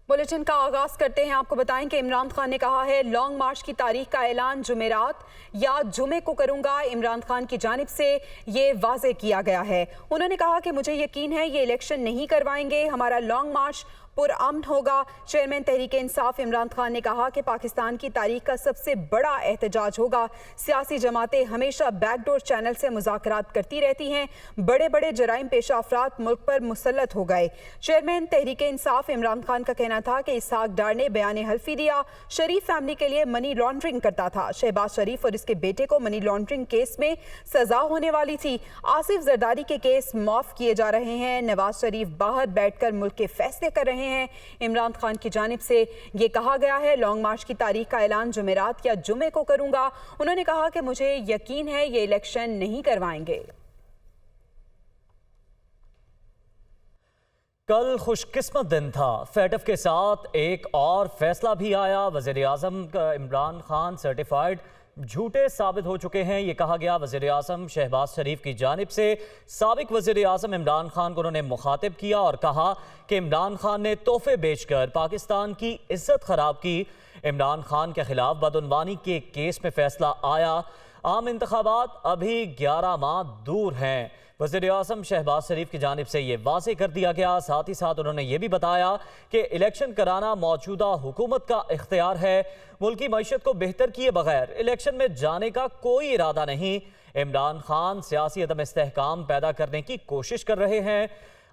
Bulletin का आगाज करते हैं। आपको बताएं कि इमरान खान ने कहा है लॉन्ग मार्च की तारीख का ऐलान जुमेरात या जुमे को करूंगा। इमरान खान की जानिब से ये वाजे किया गया है। उन्होंने कहा कि मुझे यकीन है ये इलेक्शन नहीं करवाएंगे, हमारा लॉन्ग मार्च पुरअमन होगा। चेयरमैन तहरीक इंसाफ इमरान खान ने कहा कि पाकिस्तान की तारीख का सबसे बड़ा एहतजाज होगा। सियासी जमातें हमेशा बैकडोर चैनल से मुज़ाकरात करती रहती हैं। बड़े बड़े जराइम पेशा अफराद मुल्क पर मुसल्लत हो गए। चेयरमैन तहरीक इंसाफ इमरान खान का कहना था कि इसहाक डार ने बयान हल्फी दिया, शरीफ फैमिली के लिए मनी लॉन्ड्रिंग करता था। शहबाज शरीफ और इसके बेटे को मनी लॉन्ड्रिंग केस में सजा होने वाली थी। आसिफ जरदारी के केस माफ किए जा रहे हैं। नवाज शरीफ बाहर बैठकर मुल्क के फैसले कर रहे हैं। इमरान खान की जानिब से ये कहा गया है लॉन्ग मार्च की तारीख का ऐलान जुमेरात या जुमे को करूंगा। उन्होंने कहा कि मुझे यकीन है ये इलेक्शन नहीं करवाएंगे। कल खुशकिस्मत दिन था। फैटफ के साथ एक और फैसला भी आया। वज़ीर आज़म इमरान खान सर्टिफाइड झूठे साबित हो चुके हैं, ये कहा गया। वज़ीर आज़म शहबाज शरीफ की जानिब से साबिक वज़ीर आज़म इमरान खान को उन्होंने मुखातिब किया और कहा कि इमरान खान ने तोहफे बेचकर पाकिस्तान की इज्जत ख़राब की। इमरान खान के खिलाफ बदउनवानी के केस में फैसला आया। आम इंतखाबात अभी 11 माह दूर हैं। वज़ीर आज़म शहबाज शरीफ की जानिब से ये वाज़ेह कर दिया गया। साथ ही साथ उन्होंने ये भी बताया कि इलेक्शन कराना मौजूदा हुकूमत का इख्तियार है। मुल्की मईशत को बेहतर किए बगैर इलेक्शन में जाने का कोई इरादा नहीं। इमरान खान सियासी अदम इस्तेहकाम पैदा करने की कोशिश कर रहे हैं।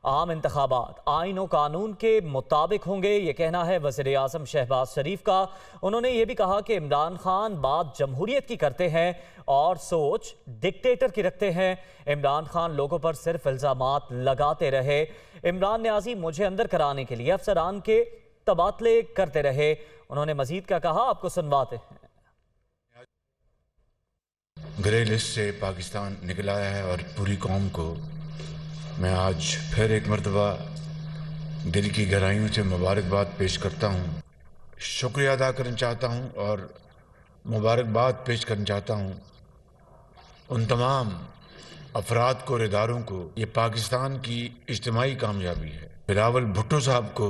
आम इंतखाबात आइन और कानून के मुताबिक होंगे, ये कहना है वज़ीर आज़म शहबाज शरीफ का। उन्होंने ये भी कहा कि इमरान खान बात जमहूरियत की करते हैं और सोच डिक्टेटर की रखते हैं। इमरान खान लोगों पर सिर्फ इल्ज़ामात लगाते रहे। इमरान न्याजी मुझे अंदर कराने के लिए अफसरान के तबादले करते रहे। उन्होंने मजीद क्या कहा, आपको सुनवाते हैं। ग्रे लिस्ट से पाकिस्तान निकल आया है और पूरी कौम को मैं आज फिर एक मरतबा दिल की गहराइयों से मुबारकबाद पेश करता हूँ। शुक्रिया अदा करना चाहता हूँ और मुबारकबाद पेश करना चाहता हूँ उन तमाम अफराद को और इदारों को। ये पाकिस्तान की इज्तिमाई कामयाबी है। बिलावल भुट्टो साहब को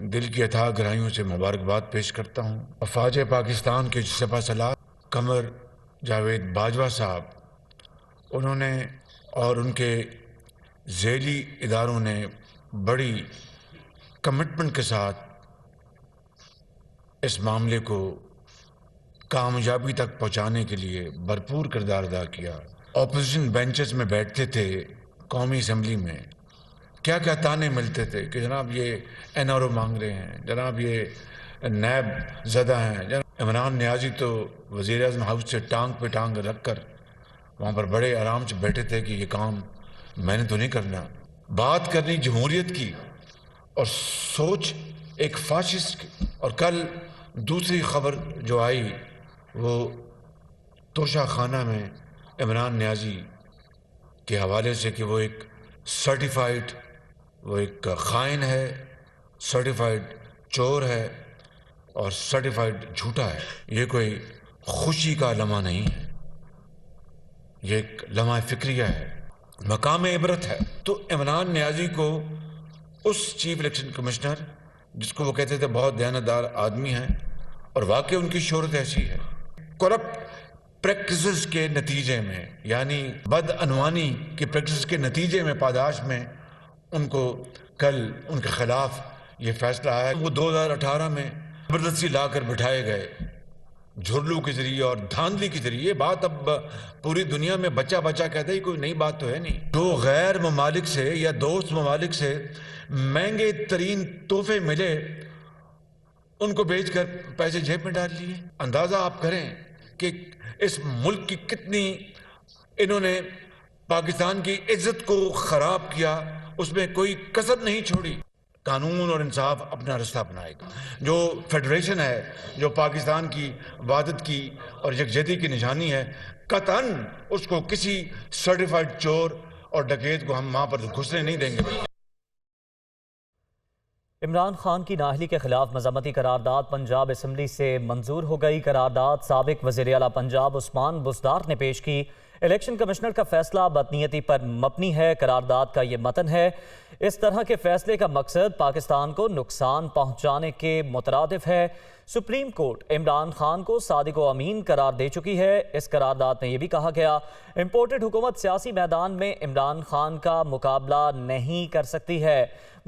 दिल की अथाह गहराइयों से मुबारकबाद पेश करता हूँ। अफवाज पाकिस्तान के सिपह सलार कमर जावेद बाजवा साहब, उन्होंने और उनके ज़ैली इदारों ने बड़ी कमिटमेंट के साथ इस मामले को कामयाबी तक पहुंचाने के लिए भरपूर किरदार अदा किया। ऑपोजिशन बेंचेस में बैठते थे, कौमी असम्बली में क्या क्या ताने मिलते थे कि जनाब ये एनआरओ मांग रहे हैं, जनाब ये नैब ज़दा हैं। इमरान न्याजी तो वज़ीर आज़म हाउस से टांग पे टांग रख कर वहाँ पर बड़े आराम से बैठे थे कि ये काम मैंने तो नहीं करना। बात करनी जमहूरियत की और सोच एक फाशिस्ट की। और कल दूसरी खबर जो आई वो तोशा खाना में इमरान न्याजी के हवाले से कि वो एक सर्टिफाइड, वो एक खाइन है, सर्टिफाइड चोर है और सर्टिफाइड झूठा है। ये कोई खुशी का लम्हा नहीं है, ये एक लम्हा फिक्रिया है, मकाम इबरत है। तो इमरान न्याजी को उस चीफ इलेक्शन कमिश्नर जिसको वो कहते थे बहुत दयानतदार आदमी हैं और वाकई उनकी शोहरत ऐसी है, करप्ट प्रैक्टिसेस के नतीजे में, यानी बदअनवानी की प्रैक्टिस के नतीजे में, पादाश में उनको कल उनके खिलाफ ये फैसला आया। वो 2018 में जबरदस्ती ला कर बिठाए गए झुर्लू के जरिए और धांधली के जरिए। ये बात अब पूरी दुनिया में बच्चा बच्चा कहता है, कोई नई बात तो है नहीं। जो गैर ममालिक से या दोस्त ममालिक से महंगे तरीन तोहफे मिले उनको बेचकर पैसे जेब में डाल लिए। अंदाजा आप करें कि इस मुल्क की कितनी इन्होंने पाकिस्तान की इज्जत को खराब किया, उसमें कोई कसर नहीं छोड़ी। कानून और इंसाफ अपना रास्ता अपनाएगा। जो फेडरेशन है, जो पाकिस्तान की वादत की और यकजहती की निशानी है, कतन उसको किसी सर्टिफाइड चोर और डकैत को हम वहां पर घुसने नहीं देंगे। इमरान खान की नाअहली के खिलाफ मजम्मती करारदाद पंजाब असम्बली से मंजूर हो गई। करारदाद साबिक वज़ीर आला पंजाब उस्मान बुज़दार ने पेश की। इलेक्शन कमिश्नर का फैसला बदनीयती पर मबनी है, करारदाद का ये मतन है। इस तरह के फैसले का मकसद पाकिस्तान को नुकसान पहुंचाने के मुतरादिफ है। सुप्रीम कोर्ट इमरान खान को सादिक व अमीन करार दे चुकी है। इस करारदाद में यह भी कहा गया, इम्पोर्टेड हुकूमत सियासी मैदान में इमरान खान का मुकाबला नहीं कर सकती है।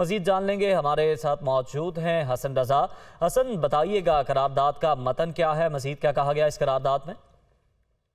मजीद जान लेंगे, हमारे साथ मौजूद हैं हसन रजा। हसन, बताइएगा करारदाद का मतन क्या है, मजीद क्या कहा गया इस करारदाद में?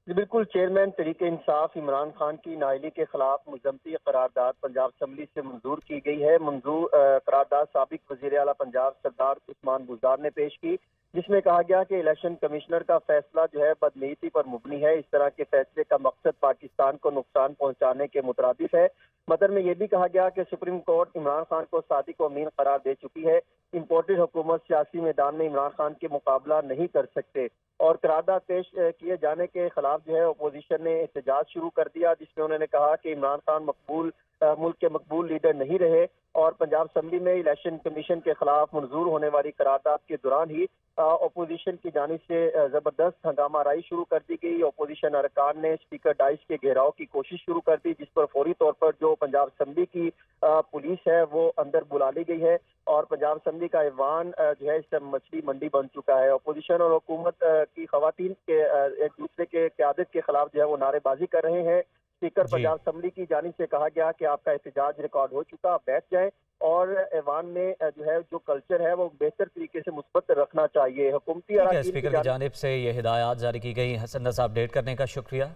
जी बिल्कुल, चेयरमैन तहरीक इंसाफ इमरान खान की नाअहली के खिलाफ मुज़म्मती करारदाद पंजाब असम्बली से मंजूर की गई है। करारदाद साबिक वज़ीर आला पंजाब सरदार उस्मान बुज़दार ने पेश की, जिसमें कहा गया कि इलेक्शन कमिश्नर का फैसला जो है बदनीयती पर मुबनी है। इस तरह के फैसले का मकसद पाकिस्तान को नुकसान पहुंचाने के मुतरादिफ है। मतन में यह भी कहा गया कि सुप्रीम कोर्ट इमरान खान को सादिक व अमीन करार दे चुकी है। इम्पोर्टेड हुकूमत सियासी मैदान में इमरान खान के मुकाबला नहीं कर सकते। और करारदाद पेश किए जाने के खिलाफ जो है अपोजिशन ने एहतजाज शुरू कर दिया, जिसमें उन्होंने कहा कि इमरान खान मुल्क के मकबूल लीडर नहीं रहे। और पंजाब असम्बली में इलेक्शन कमीशन के खिलाफ मंजूर होने वाली करारदाद के दौरान ही अपोजिशन की जानिब से जबरदस्त हंगामा राई शुरू कर दी गई। अपोजिशन अरकान ने स्पीकर डाइस के घेराव की कोशिश शुरू कर दी, जिस पर फौरी तौर पर जो पंजाब असम्बली की पुलिस है वो अंदर बुला ली गई है। और पंजाब असम्बली का ऐवान जो है इस मछली मंडी बन चुका है। अपोजिशन और हुकूमत की खवातीन के एक दूसरे के क़यादत के खिलाफ जो है वो नारेबाजी कर रहे हैं। स्पीकर पंजाब असम्बली की जानिब से कहा गया कि आपका एहतजाज रिकॉर्ड हो चुका, आप बैठ जाएं। और ऐवान में जो है जो कल्चर है वो बेहतर तरीके से मुस्बत रखना चाहिए। हुकूमती स्पीकर की जानिब से ये हिदायत जारी की गई। हसन रज़ा, अपडेट करने का शुक्रिया।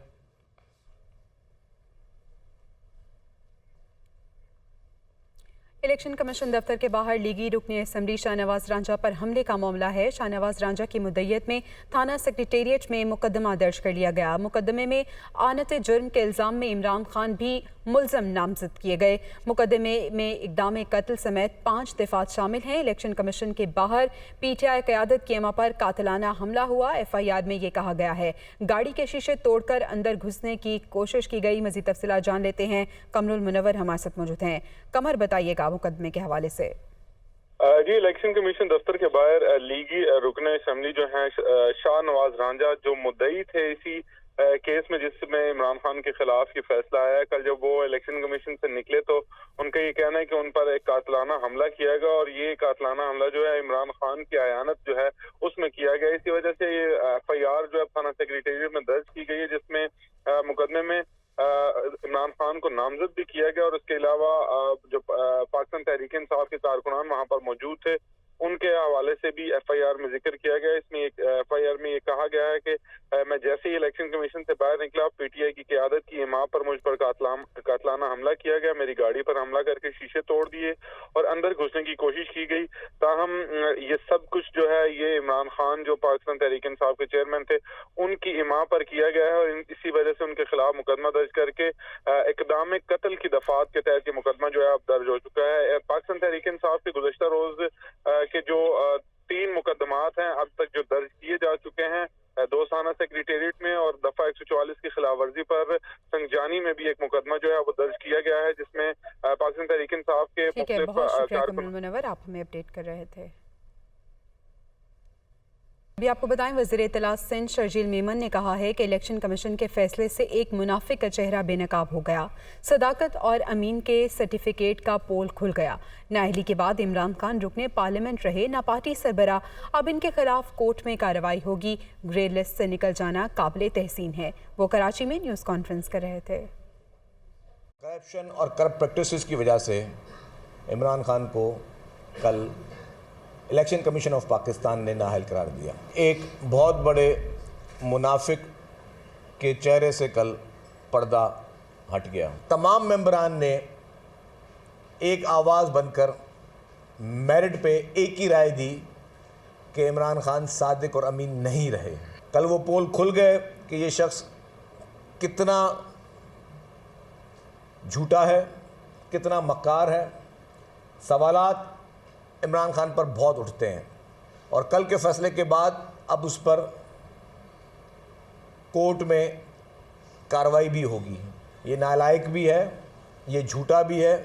इलेक्शन कमीशन दफ्तर के बाहर लीगी रुकनी असम्बली शाहनवाज रांझा पर हमले का मामला है। शाहनवाज रांझा की मुद्दत में थाना सेक्रेटेरिएट में मुकदमा दर्ज कर लिया गया। मुकदमे में आनत जुर्म के इल्ज़ाम में इमरान खान भी मुलजम नामजद किए गए। मुकदमे में इक़दाम कत्ल समेत 5 दफात शामिल हैं। इलेक्शन कमीशन के बाहर PTI क़यादत की एमा पर कातिलाना हमला हुआ। FIR में ये कहा गया है गाड़ी के शीशे तोड़कर अंदर घुसने की कोशिश की गई। मज़ीद तफसीलात जान लेते हैं, कमरुल मुनव्वर हमारे साथ मौजूद हैं। कमर, बताइएगा मुकदमे के हवाले से। जी, इलेक्शन कमीशन दफ्तर के बाहर लीगी रुकन असम्बली जो है शाहनवाज रांझा जो मुद्दई थे इसी केस में जिसमें इमरान खान के खिलाफ ये फैसला आया है। कल जब वो इलेक्शन कमीशन से निकले तो उनका ये कहना है कि उन पर एक कातलाना हमला किया गया और ये कातलाना हमला जो है इमरान खान की अयानत जो है उसमें किया गया। इसी वजह से ये FIR जो है थाना सेक्रेटेरिएट में दर्ज की गई है, जिसमें मुकदमे में इमरान खान को नामजद भी किया गया। और उसके अलावा जो पाकिस्तान तहरीक इंसाफ के कारकुनान वहां पर मौजूद थे उनके हवाले से भी FIR में जिक्र किया गया। इसमें FIR में ये कहा गया है कि मैं जैसे ही इलेक्शन कमीशन से बाहर निकला, PTI की क़यादत की इमाम पर मुझ पर कातलाना हमला किया गया। मेरी गाड़ी पर हमला करके शीशे तोड़ दिए और अंदर घुसने की कोशिश की गई। ताहम ये सब कुछ जो है ये इमरान खान जो पाकिस्तान तहरीक इंसाफ के चेयरमैन थे उनकी इमाम पर किया गया है। और इसी वजह से उनके खिलाफ मुकदमा दर्ज करके इक़दाम कत्ल की दफात के तहत ये मुकदमा जो है अब दर्ज हो चुका है। पाकिस्तान तहरीक इंसाफ के गुज़श्ता रोज के जो 3 मुकदमात हैं अब तक जो दर्ज किए जा चुके हैं, 2 थाना सेक्रेटेरिएट में और दफा 144 की खिलाफ वर्जी पर संगजानी में भी एक मुकदमा जो है वो दर्ज किया गया है, जिसमें पाकिस्तान तहरीक इंसाफ के बहुत शुक्रिया कमरुल मुनव्वर, आप हमें अपडेट कर रहे थे। अभी आपको बताएं, वज़ीर इत्तलात सिंध शर्जील मेमन ने कहा है कि इलेक्शन कमीशन के फैसले से एक मुनाफिक का चेहरा बेनकाब हो गया। सदाकत और अमीन के सर्टिफिकेट का पोल खुल गया। नाअहली के बाद इमरान खान रुकने पार्लियामेंट रहे, ना पार्टी सरबरा। अब इनके खिलाफ कोर्ट में कार्रवाई होगी। ग्रे लिस्ट से निकल जाना काबिल तहसीन है। वो कराची में न्यूज़ कॉन्फ्रेंस कर रहे थे। करप्शन और करप्ट प्रैक्टिसेस की वजह से इमरान खान को कल इलेक्शन कमीशन ऑफ पाकिस्तान ने नाअहल करार दिया। एक बहुत बड़े मुनाफिक के चेहरे से कल पर्दा हट गया। तमाम मेंबरान ने एक आवाज़ बनकर मेरिट पे एक ही राय दी कि इमरान खान सादिक और अमीन नहीं रहे। कल वो पोल खुल गए कि ये शख्स कितना झूठा है, कितना मक्कार है। सवालात इमरान खान पर बहुत उठते हैं और कल के फैसले के बाद अब उस पर कोर्ट में कार्रवाई भी होगी। ये नालायक भी है, ये झूठा भी है,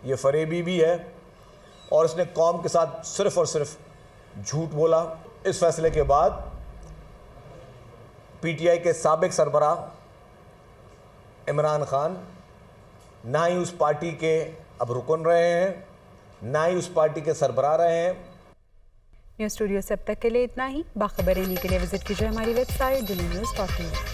ये फरेबी भी है और इसने कौम के साथ सिर्फ़ और सिर्फ झूठ बोला। इस फैसले के बाद PTI के साबिक सरबराह عمران خان نہ ہی اس پارٹی کے اب رکن رہے ہیں، نہ ہی اس پارٹی کے سربراہ رہے ہیں۔ نیوز اسٹوڈیو سے اب تک کے لیے اتنا ہی۔ باخبر رہنے کے لیے وزٹ کیجیے ہماری ویب سائٹ dunianews.in۔